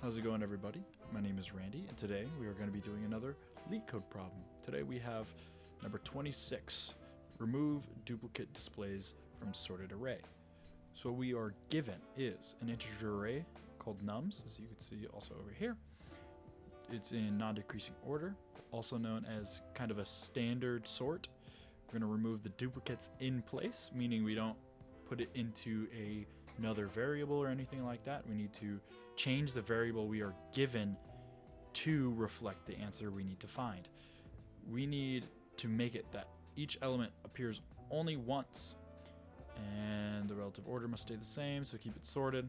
How's it going, everybody? My name is Randy, and today we are going to be doing another LeetCode problem. Today we have number 26, remove duplicate displays from sorted array. So what we are given is an integer array called nums, as you can see also over here. It's in non-decreasing order, also known as kind of a standard sort. We're going to remove the duplicates in place, meaning we don't put it into another variable or anything like that. We need to change the variable we are given to reflect the answer we need to find. We need to make it that each element appears only once, and the relative order must stay the same, so keep it sorted.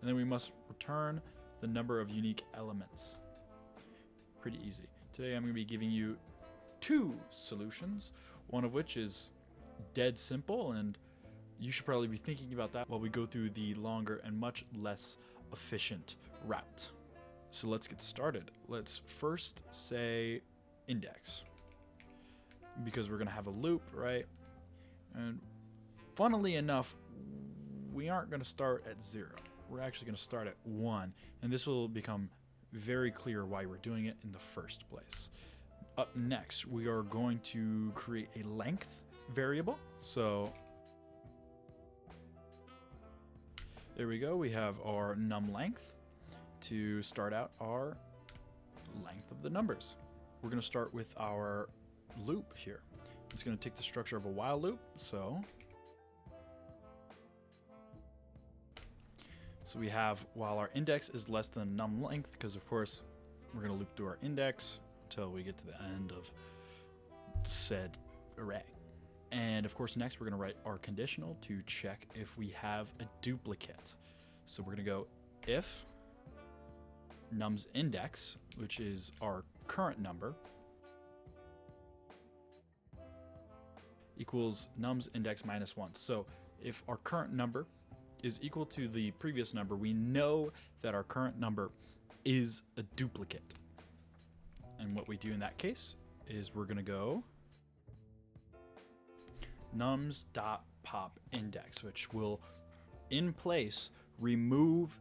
And then we must return the number of unique elements. Pretty easy. Today I'm going to be giving you two solutions, one of which is dead simple, and you should probably be thinking about that while we go through the longer and much less efficient route. So let's get started. Let's first say index, because we're going to have a loop, right? And funnily enough, we aren't going to start at 0. We're actually going to start at 1, and this will become very clear why we're doing it in the first place. Up next, we are going to create a length variable. So there we go. We have our num length to start out our length of the numbers. We're going to start with our loop here. It's going to take the structure of a while loop. So we have while our index is less than num length, because of course we're going to loop through our index until we get to the end of said array. And of course, next we're going to write our conditional to check if we have a duplicate. So we're going to go if num's index, which is our current number, equals num's index minus 1. So if our current number is equal to the previous number, we know that our current number is a duplicate. And what we do in that case is we're going to go nums.pop index, which will in place remove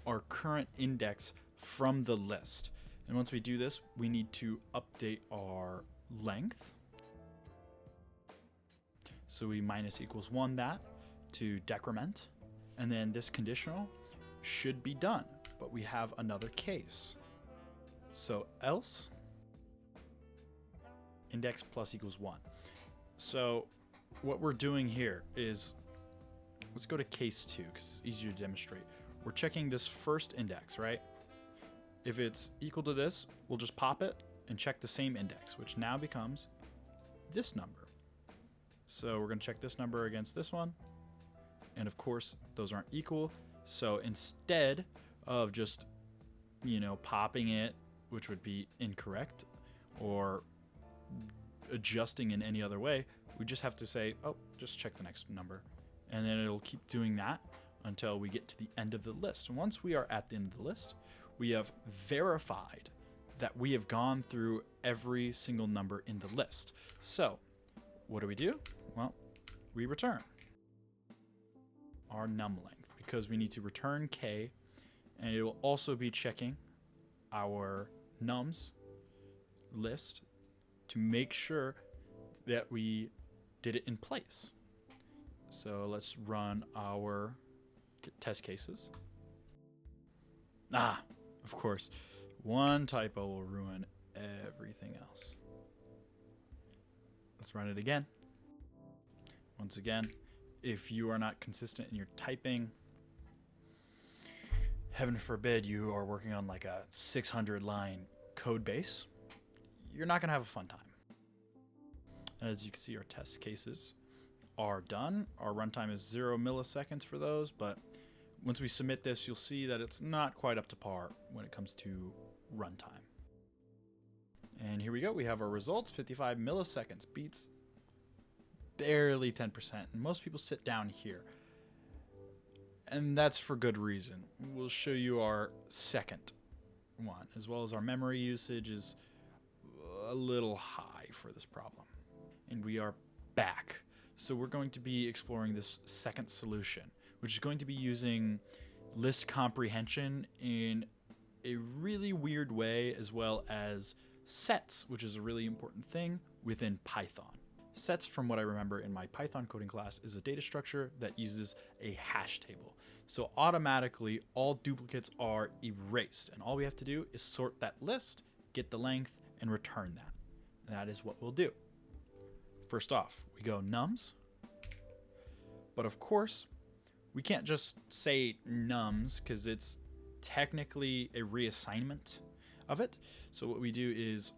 our current index from the list. And once we do this, we need to update our length. So we minus equals 1 that to decrement. And then this conditional should be done, but we have another case. So else index plus equals 1. So what we're doing here is, let's go to case 2 because it's easier to demonstrate. We're checking this first index, right? If it's equal to this, we'll just pop it and check the same index, which now becomes this number. So we're going to check this number against this one. And of course, those aren't equal. So instead of just, popping it, which would be incorrect, or adjusting in any other way, we just have to say, oh, just check the next number. And then it'll keep doing that until we get to the end of the list. And once we are at the end of the list, we have verified that we have gone through every single number in the list. So what do? Well, we return our num length, because we need to return k, and it will also be checking our nums list to make sure that we did it in place. So let's run our test cases. Of course, one typo will ruin everything else. Let's run it again. Once again, if you are not consistent in your typing, heaven forbid you are working on like a 600 line code base, you're not going to have a fun time. As you can see, our test cases are done. Our runtime is 0 milliseconds for those, but once we submit this, you'll see that it's not quite up to par when it comes to runtime. And here we go. We have our results. 55 milliseconds beats barely 10%. And most people sit down here. And that's for good reason. We'll show you our second one, as well as our memory usage is a little high for this problem. And we are back. So we're going to be exploring this second solution, which is going to be using list comprehension in a really weird way, as well as sets, which is a really important thing within Python. Sets, from what I remember in my Python coding class, is a data structure that uses a hash table. So automatically all duplicates are erased, and all we have to do is sort that list, get the length, and return that. And that is what we'll do. First off, we go nums, but of course we can't just say nums because it's technically a reassignment of it. So what we do is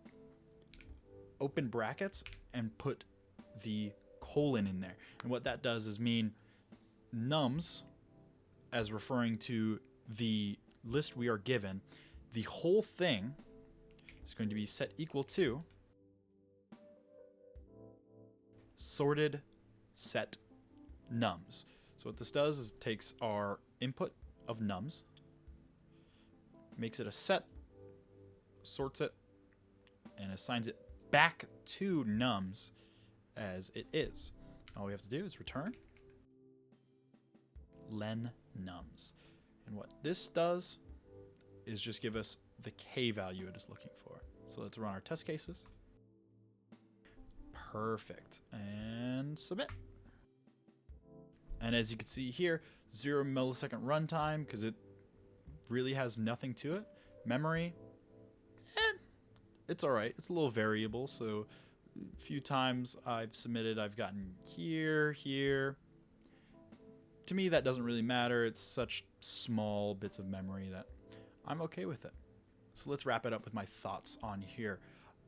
open brackets and put the colon in there. And what that does is mean nums, as referring to the list we are given, the whole thing is going to be set equal to sorted set nums. So what this does is it takes our input of nums, makes it a set, sorts it, and assigns it back to nums as it is. All we have to do is return len nums. And what this does is just give us the k value it is looking for. So let's run our test cases. Perfect. And submit. And as you can see here, 0 millisecond runtime because it really has nothing to it. Memory, it's all right. It's a little variable. So a few times I've submitted, I've gotten here. To me, that doesn't really matter. It's such small bits of memory that I'm okay with it. So let's wrap it up with my thoughts on here.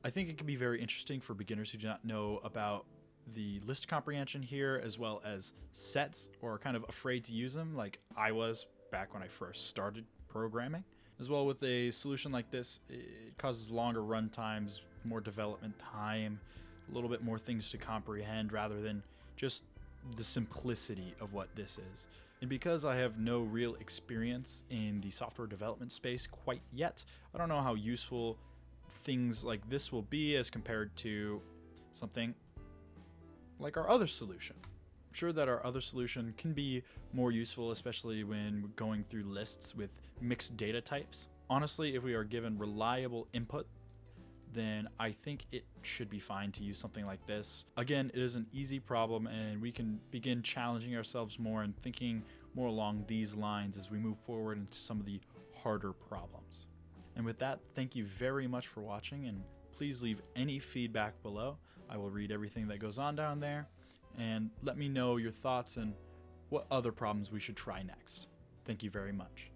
I think it can be very interesting for beginners who do not know about the list comprehension here, as well as sets, or are kind of afraid to use them like I was back when I first started programming. As well, with a solution like this, it causes longer run times, more development time, a little bit more things to comprehend rather than just the simplicity of what this is. And because I have no real experience in the software development space quite yet, I don't know how useful things like this will be as compared to something like our other solution. I'm sure that our other solution can be more useful, especially when going through lists with mixed data types. Honestly, if we are given reliable input, then I think it should be fine to use something like this. Again, it is an easy problem, and we can begin challenging ourselves more and thinking more along these lines as we move forward into some of the harder problems. And with that, thank you very much for watching, and please leave any feedback below. I will read everything that goes on down there, and let me know your thoughts and what other problems we should try next. Thank you very much.